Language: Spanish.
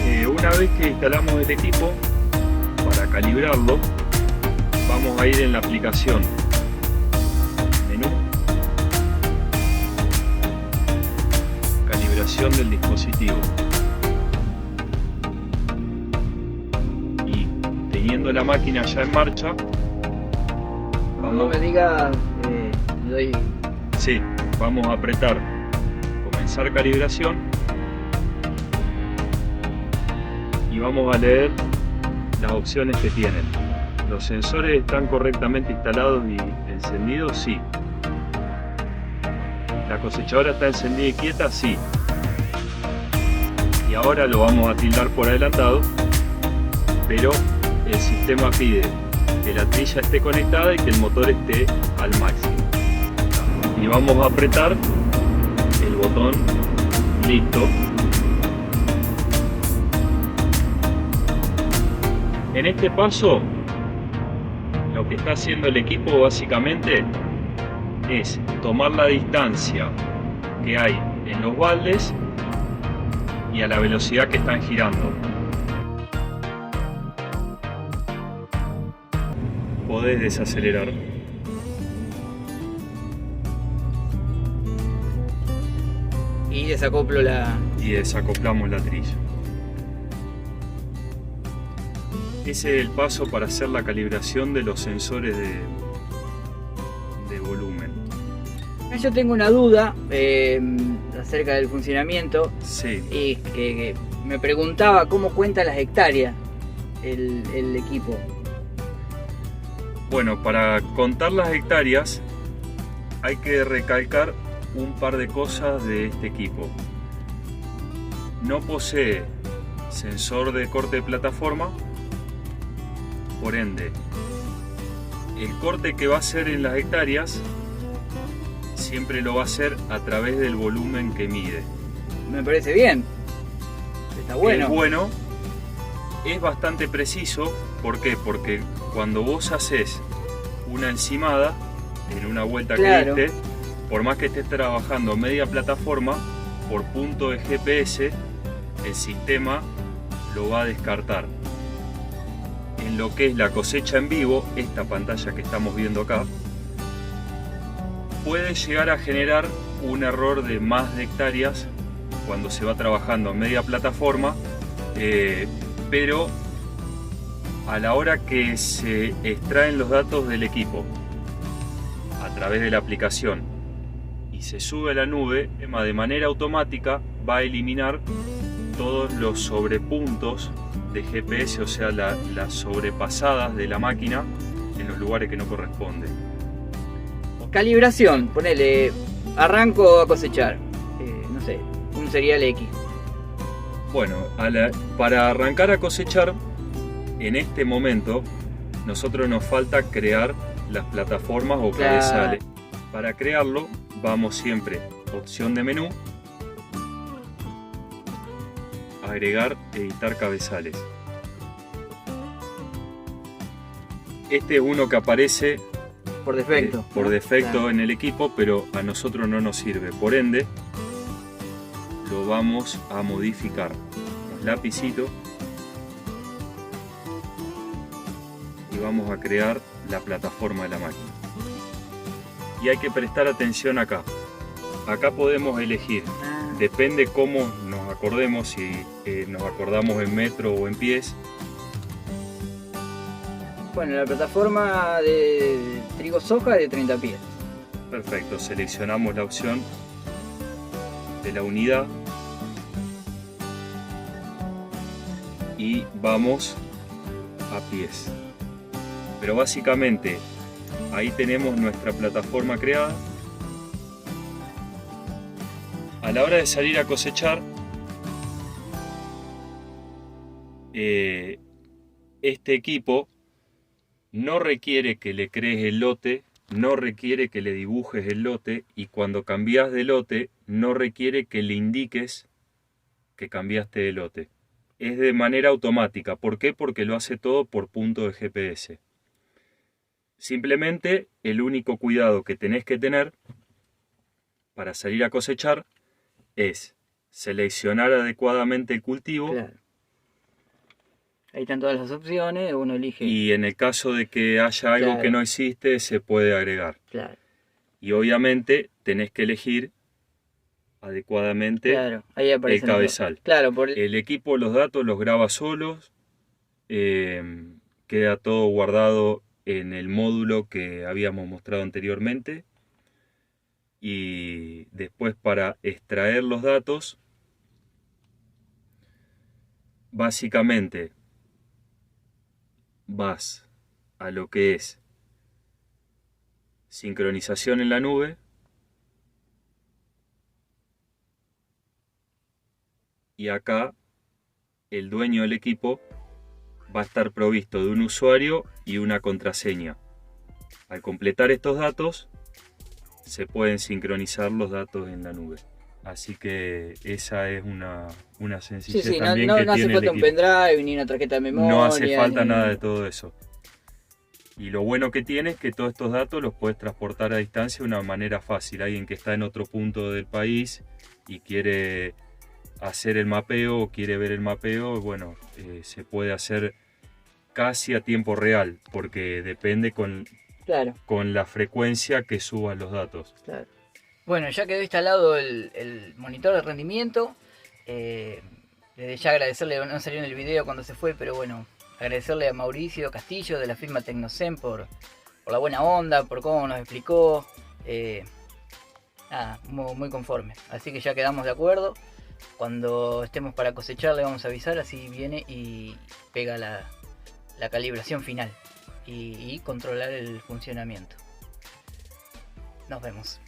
Una vez que instalamos el equipo, para calibrarlo, vamos a ir en la aplicación, menú, calibración del dispositivo, y teniendo la máquina ya en marcha, Cuando me diga, le doy. sí, vamos a apretar comenzar calibración y vamos a leer las opciones que tienen. ¿Los sensores están correctamente instalados y encendidos? Sí. ¿La cosechadora está encendida y quieta? Sí. Y ahora lo vamos a tildar por adelantado, pero el sistema pide que la trilla esté conectada y que el motor esté al máximo. Y vamos a apretar el botón listo. En este paso, lo que está haciendo el equipo básicamente es tomar la distancia que hay en los baldes y a la velocidad que están girando. Podés desacelerar. Y desacoplo la. Y desacoplamos la trilla. Ese es el paso para hacer la calibración de los sensores de volumen. Yo tengo una duda acerca del funcionamiento. Sí. Y que me preguntaba cómo cuenta las hectáreas el equipo. Bueno, para contar las hectáreas hay que recalcar un par de cosas de este equipo. No posee sensor de corte de plataforma, por ende, el corte que va a hacer en las hectáreas siempre lo va a hacer a través del volumen que mide. Me parece bien. Está bueno. Es bueno, es bastante preciso. ¿Por qué? Porque cuando vos haces una encimada en una vuelta Claro. que diste, por más que estés trabajando media plataforma, por punto de GPS, el sistema lo va a descartar. En lo que es la cosecha en vivo, esta pantalla que estamos viendo acá, puede llegar a generar un error de más de hectáreas cuando se va trabajando en media plataforma, pero a la hora que se extraen los datos del equipo a través de la aplicación y se sube a la nube, de manera automática va a eliminar todos los sobrepuntos de GPS, o sea, las sobrepasadas de la máquina en los lugares que no corresponden. Calibración, ponele, arranco a cosechar, no sé, un cereal X. Bueno, para arrancar a cosechar, en este momento, nosotros nos falta crear las plataformas o Claro. cabezales. Para crearlo, vamos siempre, opción de menú, agregar, editar cabezales. Este es uno que aparece Por defecto. por ¿no? defecto Claro. en el equipo, pero a nosotros no nos sirve. Por ende, lo vamos a modificar. Lapicito. Y vamos a crear la plataforma de la máquina. Y hay que prestar atención acá. Acá podemos elegir. Ah, Depende cómo nos acordemos, si nos acordamos en metro o en pies. bueno, la plataforma de trigo soja de 30 pies. Perfecto, seleccionamos la opción de la unidad y vamos a pies. Pero básicamente ahí tenemos nuestra plataforma creada. A la hora de salir a cosechar, este equipo no requiere que le crees el lote, no requiere que le dibujes el lote, y cuando cambias de lote no requiere que le indiques que cambiaste de lote. Es de manera automática. ¿Por qué? Porque lo hace todo por punto de GPS. Simplemente el único cuidado que tenés que tener para salir a cosechar es seleccionar adecuadamente el cultivo, Claro. Ahí están todas las opciones, uno elige. Y en el caso de que haya algo Claro. que no existe, se puede agregar. Claro, Y obviamente tenés que elegir adecuadamente claro, ahí el aparece. cabezal. Claro, por El equipo los datos los graba solos, queda todo guardado en el módulo que habíamos mostrado anteriormente, y después para extraer los datos, básicamente vas a lo que es sincronización en la nube, y acá el dueño del equipo va a estar provisto de un usuario y una contraseña. Al completar estos datos, se pueden sincronizar los datos en la nube. Así que esa es una sencillez Sí, también no que hace tiene el falta un equipo. pendrive ni una tarjeta de memoria. No hace falta ni- nada de todo eso. Y lo bueno que tiene es que todos estos datos los puedes transportar a distancia de una manera fácil. Alguien que está en otro punto del país y quiere hacer el mapeo o quiere ver el mapeo, bueno, se puede hacer casi a tiempo real, porque depende Claro, con la frecuencia que suban los datos. claro. Bueno, ya quedó instalado el monitor de rendimiento. Desde ya agradecerle, no salió en el video cuando se fue, pero bueno, agradecerle a Mauricio Castillo de la firma Tecnosen por la buena onda, por cómo nos explicó. Nada, muy conforme. Así que ya quedamos de acuerdo. Cuando estemos para cosechar le vamos a avisar, así viene y pega la calibración final y controlar el funcionamiento. Nos vemos.